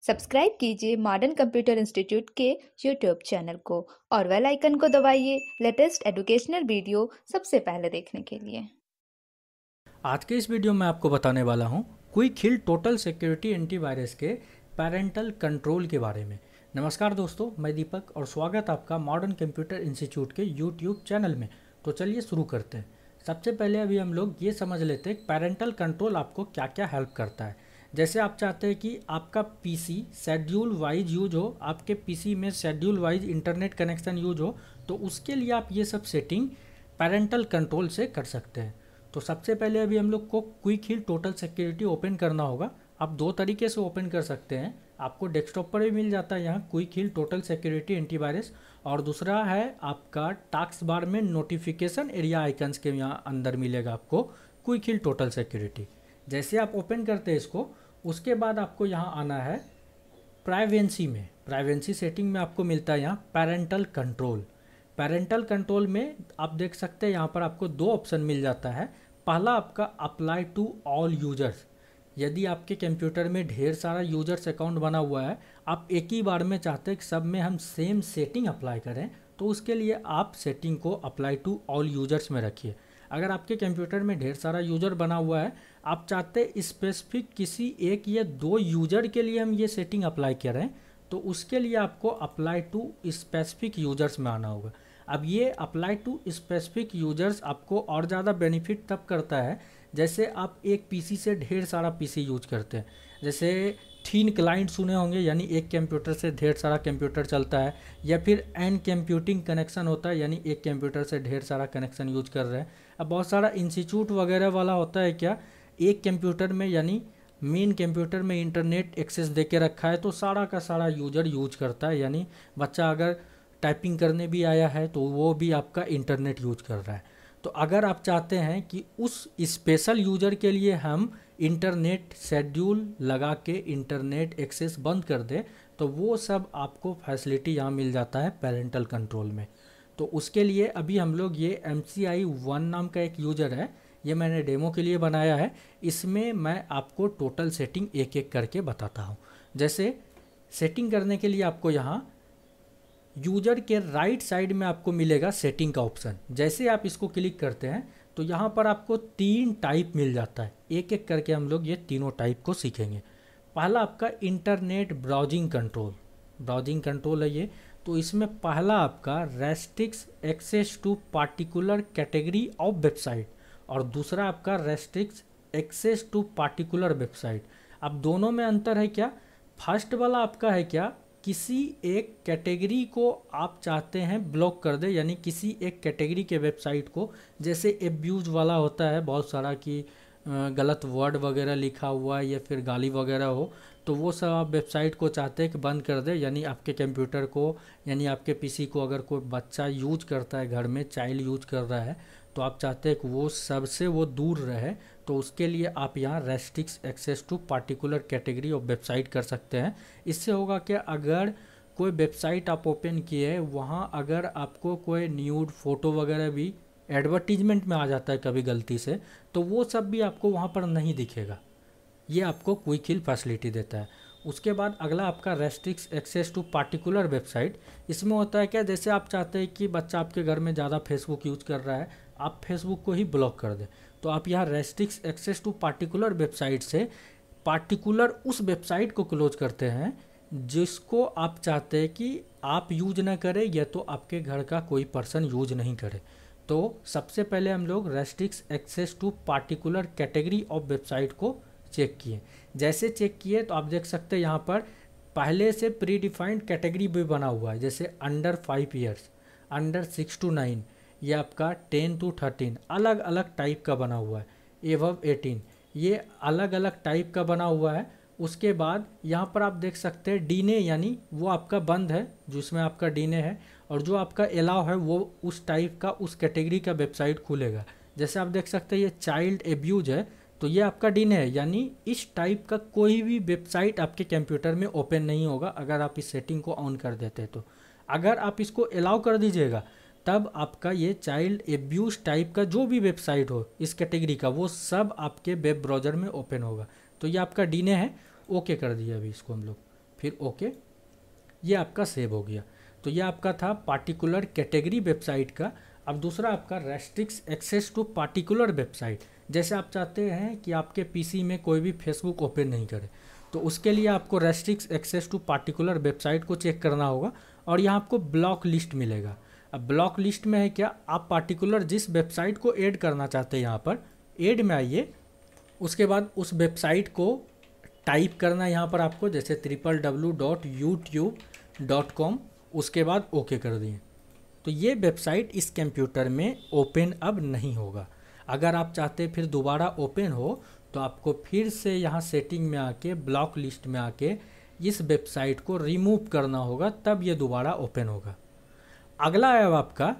Subscribe कीजिए modern computer institute के YouTube channel को और बेल आइकन को दबाइए लेटेस्ट एजुकेशनल वीडियो सबसे पहले देखने के लिए। आज के इस वीडियो में आपको बताने वाला हूं क्विक हिल टोटल सिक्योरिटी एंटीवायरस के पेरेंटल कंट्रोल के बारे में। नमस्कार दोस्तों, मैं दीपक और स्वागत आपका मॉडर्न कंप्यूटर इंस्टीट्यूट के यूट्यूब चैनल में। तो चलिए शुरू करते हैं। सबसे पहले अभी हम लोग ये समझ लेते हैं पेरेंटल कंट्रोल आपको क्या क्या हेल्प करता है। जैसे आप चाहते हैं कि आपका पीसी शेड्यूल वाइज यूज हो, आपके पीसी में schedule wise internet connection use हो, तो उसके लिए आप ये सब सेटिंग पेरेंटल कंट्रोल से कर सकते हैं। तो सबसे पहले अभी हम लोग को क्विक हिल टोटल सिक्योरिटी ओपन करना होगा। आप दो तरीके से ओपन कर सकते हैं। आपको डेस्कटॉप पर भी मिल जाता है यहाँ क्विक हिल टोटल सिक्योरिटी एंटीवायरस, और दूसरा है आपका टास्क बार में नोटिफिकेशन एरिया आइकन्स के यहाँ अंदर मिलेगा आपको क्विक हिल टोटल सिक्योरिटी। जैसे आप ओपन करते हैं इसको, उसके बाद आपको यहाँ आना है प्राइवेसी में। प्राइवेसी सेटिंग में आपको मिलता है यहाँ पेरेंटल कंट्रोल। पेरेंटल कंट्रोल में आप देख सकते हैं यहाँ पर आपको दो ऑप्शन मिल जाता है। पहला आपका अप्लाई टू ऑल यूजर्स। यदि आपके कंप्यूटर में ढेर सारा यूजर्स अकाउंट बना हुआ है, आप एक ही बार में चाहते हैं कि सब में हम सेम सेटिंग अप्लाई करें, तो उसके लिए आप सेटिंग को अप्लाई टू ऑल यूजर्स में रखिए। अगर आपके कंप्यूटर में ढेर सारा यूजर बना हुआ है, आप चाहते हैं स्पेसिफिक किसी एक या दो यूजर के लिए हम ये सेटिंग अप्लाई करें, तो उसके लिए आपको अप्लाई टू स्पेसिफिक यूजर्स में आना होगा। अब ये अप्लाई टू स्पेसिफिक यूजर्स आपको और ज़्यादा बेनिफिट तब करता है जैसे आप एक पीसी से ढेर सारा पीसी यूज करते हैं। जैसे थीन क्लाइंट सुने होंगे, यानी एक कंप्यूटर से ढेर सारा कंप्यूटर चलता है, या फिर एन कंप्यूटिंग कनेक्शन होता है, यानी एक कंप्यूटर से ढेर सारा कनेक्शन यूज कर रहे हैं। अब बहुत सारा इंस्टीट्यूट वगैरह वाला होता है क्या, एक कंप्यूटर में यानी मेन कंप्यूटर में इंटरनेट एक्सेस दे के रखा है, तो सारा का सारा यूजर यूज करता है। यानी बच्चा अगर टाइपिंग करने भी आया है तो वो भी आपका इंटरनेट यूज कर रहा है। तो अगर आप चाहते हैं कि उस स्पेशल यूजर के लिए हम इंटरनेट शेड्यूल लगा के इंटरनेट एक्सेस बंद कर दें, तो वो सब आपको फैसिलिटी यहाँ मिल जाता है पेरेंटल कंट्रोल में। तो उसके लिए अभी हम लोग ये MCI1 नाम का एक यूजर है, ये मैंने डेमो के लिए बनाया है। इसमें मैं आपको टोटल सेटिंग एक एक करके बताता हूँ। जैसे सेटिंग करने के लिए आपको यहाँ यूजर के राइट साइड में आपको मिलेगा सेटिंग का ऑप्शन। जैसे आप इसको क्लिक करते हैं तो यहाँ पर आपको तीन टाइप मिल जाता है। एक एक करके हम लोग ये तीनों टाइप को सीखेंगे। पहला आपका internet browsing control. Browsing control है ये। तो इसमें पहला आपका restricts access to particular category of website, और दूसरा आपका restricts access to particular website. अब दोनों में अंतर है क्या। फर्स्ट वाला आपका है क्या, किसी एक कैटेगरी को आप चाहते हैं ब्लॉक कर दे, यानी किसी एक कैटेगरी के वेबसाइट को, जैसे एब्यूज वाला होता है बहुत सारा कि गलत वर्ड वगैरह लिखा हुआ है या फिर गाली वगैरह हो, तो वो सब आप वेबसाइट को चाहते हैं कि बंद कर दे। यानी आपके कंप्यूटर को, यानी आपके पीसी को अगर कोई बच्चा यूज करता है, घर में चाइल्ड यूज कर रहा है, तो आप चाहते हैं कि वो सबसे वो दूर रहे, तो उसके लिए आप यहाँ restricts access to particular category of website कर सकते हैं। इससे होगा कि अगर कोई वेबसाइट आप ओपन किए है, वहाँ अगर आपको कोई न्यूड फोटो वगैरह भी एडवर्टीजमेंट में आ जाता है कभी गलती से, तो वो सब भी आपको वहाँ पर नहीं दिखेगा। ये आपको क्विक हिल फैसिलिटी देता है। उसके बाद अगला आपका restricts access to particular website. इसमें होता है क्या, जैसे आप चाहते हैं कि बच्चा आपके घर में ज़्यादा फेसबुक यूज कर रहा है, आप फेसबुक को ही ब्लॉक कर दें, तो आप यहाँ restricts access to particular website से पार्टिकुलर उस वेबसाइट को क्लोज करते हैं जिसको आप चाहते हैं कि आप यूज ना करें, या तो आपके घर का कोई पर्सन यूज नहीं करे। तो सबसे पहले हम लोग restricts access to particular category of website को चेक किए। जैसे चेक किए तो आप देख सकते हैं यहाँ पर पहले से प्री डिफाइंड कैटेगरी भी बना हुआ है, जैसे अंडर 5 ईयर्स, अंडर 6 to 9, ये आपका 10 to 13 अलग अलग टाइप का बना हुआ है। एबव 18 ये अलग अलग टाइप का बना हुआ है। उसके बाद यहाँ पर आप देख सकते हैं डीने, यानी वो आपका बंद है जिसमें आपका डीने है, और जो आपका अलाउ है वो उस टाइप का, उस कैटेगरी का वेबसाइट खुलेगा। जैसे आप देख सकते हैं ये चाइल्ड एब्यूज है, तो ये आपका डीने है, यानी इस टाइप का कोई भी वेबसाइट आपके कंप्यूटर में ओपन नहीं होगा अगर आप इस सेटिंग को ऑन कर देते हैं। तो अगर आप इसको अलाउ कर दीजिएगा, तब आपका ये चाइल्ड एब्यूज टाइप का जो भी वेबसाइट हो इस कैटेगरी का, वो सब आपके वेब ब्राउज़र में ओपन होगा। तो ये आपका डीने है, ओके कर दिया अभी इसको हम लोग। फिर ओके, ये आपका सेव हो गया। तो ये आपका था पार्टिकुलर कैटेगरी वेबसाइट का। अब दूसरा आपका restricts access to particular website. जैसे आप चाहते हैं कि आपके पीसी में कोई भी फेसबुक ओपन नहीं करे, तो उसके लिए आपको restricts access to particular website को चेक करना होगा और यहाँ आपको ब्लॉक लिस्ट मिलेगा। अब ब्लॉक लिस्ट में है क्या, आप पार्टिकुलर जिस वेबसाइट को ऐड करना चाहते हैं यहाँ पर ऐड में आइए, उसके बाद उस वेबसाइट को टाइप करना है यहाँ पर आपको, जैसे www.youtube.com, उसके बाद ओके कर दिए। तो ये वेबसाइट इस कंप्यूटर में ओपन अब नहीं होगा। अगर आप चाहते फिर दोबारा ओपन हो तो आपको फिर से यहाँ सेटिंग में आके ब्लॉक लिस्ट में आके इस वेबसाइट को रिमूव करना होगा, तब ये दोबारा ओपन होगा। अगला है अब आपका,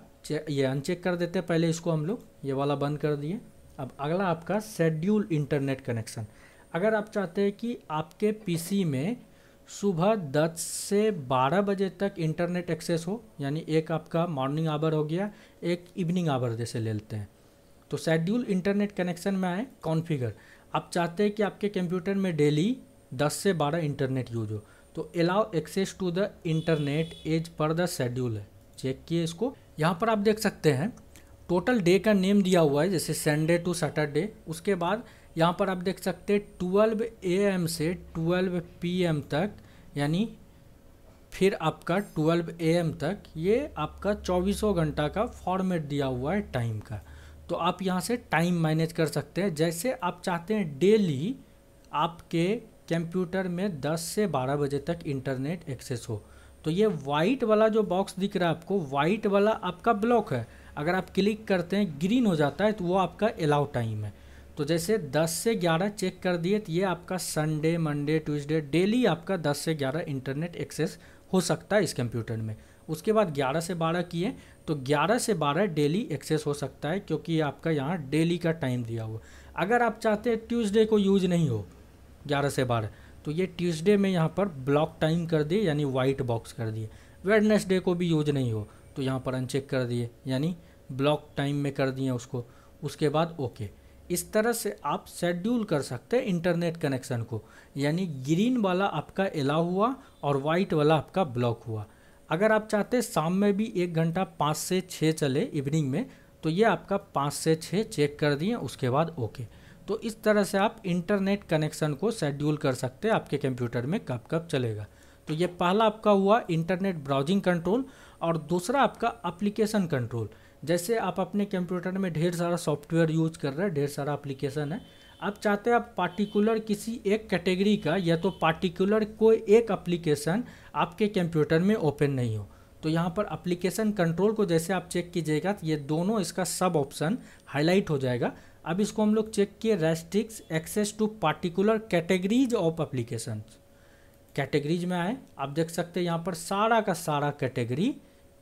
ये अनचेक कर देते हैं पहले इसको हम लोग, ये वाला बंद कर दिए। अब अगला आपका शेड्यूल इंटरनेट कनेक्शन। अगर आप चाहते हैं कि आपके पीसी में सुबह 10 से 12 बजे तक इंटरनेट एक्सेस हो, यानी एक आपका मॉर्निंग आवर हो गया, एक इवनिंग आवर जैसे ले लेते हैं, तो शेड्यूल इंटरनेट कनेक्शन में आए कॉन्फ़िगर। आप चाहते हैं कि आपके कंप्यूटर में डेली 10 से 12 इंटरनेट यूज हो, तो allow access to the internet as per the schedule है, चेक किए इसको। यहाँ पर आप देख सकते हैं टोटल डे का नेम दिया हुआ है, जैसे संडे टू सैटरडे। उसके बाद यहाँ पर आप देख सकते हैं 12 AM से 12 PM तक, यानी फिर आपका 12 AM तक, ये आपका 24 घंटा का फॉर्मेट दिया हुआ है टाइम का। तो आप यहाँ से टाइम मैनेज कर सकते हैं जैसे आप चाहते हैं। डेली आपके कंप्यूटर में 10 से 12 बजे तक इंटरनेट एक्सेस हो, तो ये वाइट वाला जो बॉक्स दिख रहा है आपको, वाइट वाला आपका ब्लॉक है। अगर आप क्लिक करते हैं ग्रीन हो जाता है, तो वो आपका अलाउ टाइम है। तो जैसे 10 से 11 चेक कर दिए, तो ये आपका संडे मंडे ट्यूसडे डेली आपका 10 से 11 इंटरनेट एक्सेस हो सकता है इस कंप्यूटर में। उसके बाद 11 से 12 किए तो 11 से 12 डेली एक्सेस हो सकता है, क्योंकि ये आपका यहाँ डेली का टाइम दिया हुआ। अगर आप चाहते हैं ट्यूसडे को यूज नहीं हो 11 से 12, तो ये ट्यूसडे में यहाँ पर ब्लॉक टाइम कर दिए, यानी वाइट बॉक्स कर दिए। वेडनेसडे को भी यूज नहीं हो तो यहाँ पर अनचेक कर दिए, यानी ब्लॉक टाइम में कर दिए उसको। उसके बाद ओके। इस तरह से आप शेड्यूल कर सकते हैं इंटरनेट कनेक्शन को, यानी ग्रीन वाला आपका अलाउ हुआ और वाइट वाला आपका ब्लॉक हुआ। अगर आप चाहते हैं शाम में भी 1 घंटा 5 से 6 चले इवनिंग में, तो ये आपका 5 से 6 चेक कर दिए, उसके बाद ओके। तो इस तरह से आप इंटरनेट कनेक्शन को शेड्यूल कर सकते हैं आपके कंप्यूटर में कब कब चलेगा। तो ये पहला आपका हुआ इंटरनेट ब्राउजिंग कंट्रोल, और दूसरा आपका एप्लीकेशन कंट्रोल। जैसे आप अपने कंप्यूटर में ढेर सारा सॉफ्टवेयर यूज कर रहे हैं, ढेर सारा एप्लीकेशन है, आप चाहते हैं आप पार्टिकुलर किसी एक कैटेगरी का या तो पार्टिकुलर कोई एक एप्लीकेशन आपके कंप्यूटर में ओपन नहीं हो, तो यहाँ पर एप्लीकेशन कंट्रोल को जैसे आप चेक कीजिएगा तो ये दोनों इसका सब ऑप्शन हाईलाइट हो जाएगा। अब इसको हम लोग चेक किए, restrict access to particular categories of application. Categories में आए, आप देख सकते हैं यहाँ पर सारा का सारा कैटेगरी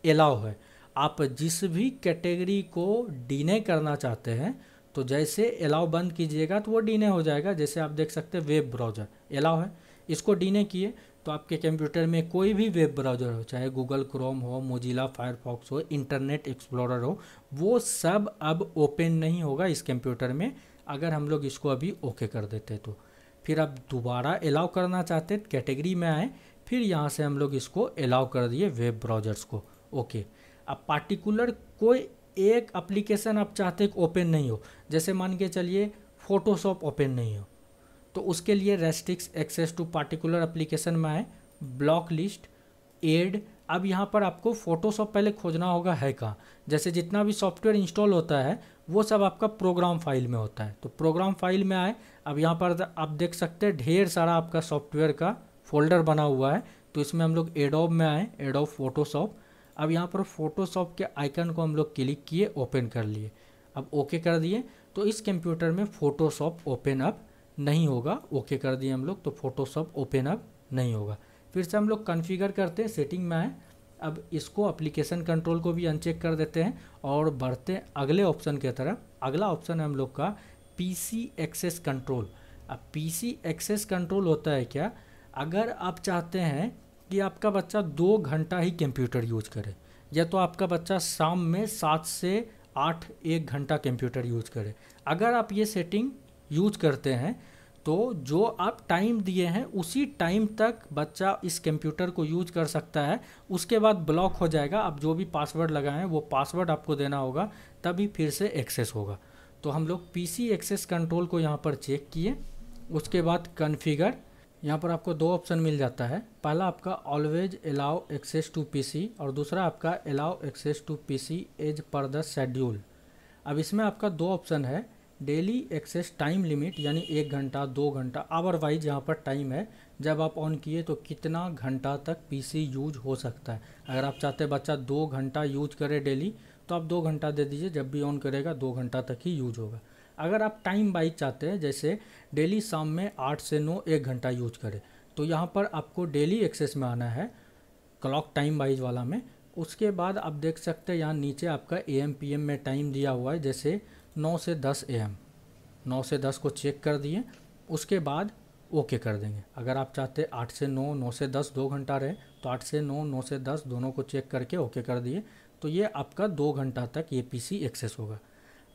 अलाउ है। आप जिस भी कैटेगरी को डिने करना चाहते हैं, तो जैसे अलाउ बंद कीजिएगा तो वो डिने हो जाएगा। जैसे आप देख सकते हैं वेब ब्राउज़र अलाउ है, इसको डिने किए तो आपके कंप्यूटर में कोई भी वेब ब्राउज़र हो, चाहे गूगल क्रोम हो, मोजिला फायरफॉक्स हो, इंटरनेट एक्सप्लोरर हो, वो सब अब ओपन नहीं होगा इस कंप्यूटर में, अगर हम लोग इसको अभी ओके कर देते तो। फिर अब दोबारा अलाउ करना चाहते कैटेगरी में आए, फिर यहाँ से हम लोग इसको अलाउ कर दिए वेब ब्राउज़र्स को, ओके। अब पार्टिकुलर कोई एक एप्लीकेशन आप चाहते कि ओपन नहीं हो, जैसे मान के चलिए फोटोशॉप ओपन नहीं हो, तो उसके लिए restrict access to particular application में आए, ब्लॉक लिस्ट, एड। अब यहाँ पर आपको फोटोशॉप पहले खोजना होगा है कहाँ। जैसे जितना भी सॉफ्टवेयर इंस्टॉल होता है वो सब आपका प्रोग्राम फाइल में होता है, तो प्रोग्राम फाइल में आए। अब यहाँ पर आप देख सकते हैं ढेर सारा आपका सॉफ्टवेयर का फोल्डर बना हुआ है, तो इसमें हम लोग एडोब में आए, एडोब फोटोशॉप। अब यहाँ पर फोटोशॉप के आइकन को हम लोग क्लिक किए, ओपन कर लिए, अब ओके कर दिए। तो इस कंप्यूटर में फोटोशॉप ओपन अप नहीं होगा, ओके कर दिए हम लोग, तो फोटोशॉप ओपन अप नहीं होगा। फिर से हम लोग कॉन्फ़िगर करते हैं, सेटिंग में आए। अब इसको एप्लीकेशन कंट्रोल को भी अनचेक कर देते हैं और बढ़ते हैं अगले ऑप्शन की तरफ। अगला ऑप्शन है हम लोग का पीसी एक्सेस कंट्रोल। अब पीसी एक्सेस कंट्रोल होता है क्या, अगर आप चाहते हैं कि आपका बच्चा 2 घंटा ही कंप्यूटर यूज करे, या तो आपका बच्चा शाम में 7 से 8 1 घंटा कंप्यूटर यूज करे, अगर आप ये सेटिंग यूज करते हैं तो जो आप टाइम दिए हैं उसी टाइम तक बच्चा इस कंप्यूटर को यूज कर सकता है, उसके बाद ब्लॉक हो जाएगा। आप जो भी पासवर्ड लगाएं हैं वो पासवर्ड आपको देना होगा, तभी फिर से एक्सेस होगा। तो हम लोग पीसी एक्सेस कंट्रोल को यहाँ पर चेक किए। उसके बाद कॉन्फ़िगर, यहाँ पर आपको दो ऑप्शन मिल जाता है। पहला आपका always allow access to PC और दूसरा आपका allow access to PC as per the schedule. अब इसमें आपका दो ऑप्शन है, डेली एक्सेस टाइम लिमिट यानी 1 घंटा 2 घंटा आवर वाइज यहाँ पर टाइम है, जब आप ऑन किए तो कितना घंटा तक पीसी यूज हो सकता है। अगर आप चाहते हैं बच्चा 2 घंटा यूज करे डेली तो आप 2 घंटा दे दीजिए, जब भी ऑन करेगा 2 घंटा तक ही यूज होगा। अगर आप टाइम वाइज चाहते हैं, जैसे डेली शाम में 8 से 9 1 घंटा यूज करें, तो यहाँ पर आपको डेली एक्सेस में आना है, क्लॉक टाइम वाइज वाला में। उसके बाद आप देख सकते हैं यहाँ नीचे आपका AM PM में टाइम दिया हुआ है, जैसे 9 से 10 AM, 9 से 10 को चेक कर दिए, उसके बाद ओके कर देंगे। अगर आप चाहते हैं 8 से 9 9 से 10 2 घंटा रहे, तो 8 से 9 9 से 10 दोनों को चेक करके ओके कर दिए, तो ये आपका 2 घंटा तक ये पीसी एक्सेस होगा।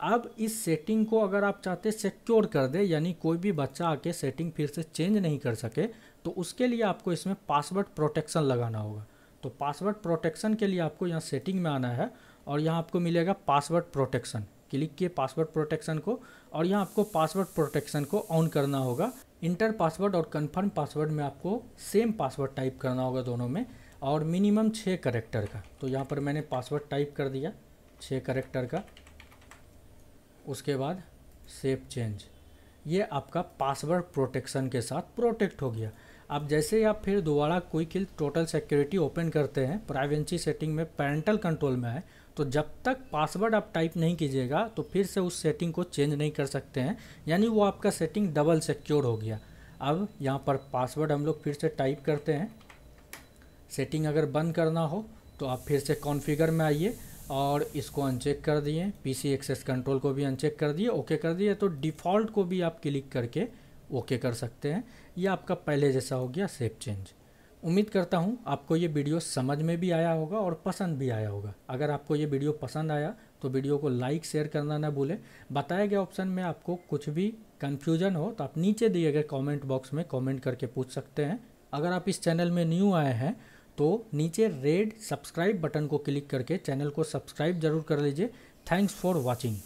अब इस सेटिंग को अगर आप चाहते हैं सिक्योर कर दे, यानी कोई भी बच्चा आके सेटिंग फिर से चेंज नहीं कर सके, तो उसके लिए आपको इसमें पासवर्ड प्रोटेक्शन लगाना होगा। तो पासवर्ड प्रोटेक्शन के लिए आपको यहाँ सेटिंग में आना है और यहाँ आपको मिलेगा पासवर्ड प्रोटेक्शन। क्लिक किए पासवर्ड प्रोटेक्शन को और यहाँ आपको पासवर्ड प्रोटेक्शन को ऑन करना होगा। इंटर पासवर्ड और कन्फर्म पासवर्ड में आपको सेम पासवर्ड टाइप करना होगा दोनों में, और मिनिमम 6 कैरेक्टर का। तो यहाँ पर मैंने पासवर्ड टाइप कर दिया 6 कैरेक्टर का। उसके बाद सेव चेंज, ये आपका पासवर्ड प्रोटेक्शन के साथ प्रोटेक्ट हो गया। अब जैसे ही आप फिर दोबारा क्विक हिल टोटल सिक्योरिटी ओपन करते हैं, प्राइवेसी सेटिंग में पेरेंटल कंट्रोल में है, तो जब तक पासवर्ड आप टाइप नहीं कीजिएगा तो फिर से उस सेटिंग को चेंज नहीं कर सकते हैं, यानी वो आपका सेटिंग डबल सिक्योर हो गया। अब यहाँ पर पासवर्ड हम लोग फिर से टाइप करते हैं। सेटिंग अगर बंद करना हो तो आप फिर से कॉन्फ़िगर में आइए और इसको अनचेक कर दिए, पीसी एक्सेस कंट्रोल को भी अनचेक कर दिए, ओके कर दिए, तो डिफ़ॉल्ट को भी आप क्लिक करके ओके कर सकते हैं। ये आपका पहले जैसा हो गया सेव चेंज। उम्मीद करता हूँ आपको ये वीडियो समझ में भी आया होगा और पसंद भी आया होगा। अगर आपको ये वीडियो पसंद आया तो वीडियो को लाइक शेयर करना ना भूलें। बताए गए ऑप्शन में आपको कुछ भी कन्फ्यूजन हो तो आप नीचे दिए गए कमेंट बॉक्स में कमेंट करके पूछ सकते हैं। अगर आप इस चैनल में न्यू आए हैं तो नीचे रेड सब्सक्राइब बटन को क्लिक करके चैनल को सब्सक्राइब जरूर कर लीजिए। Thanks for watching.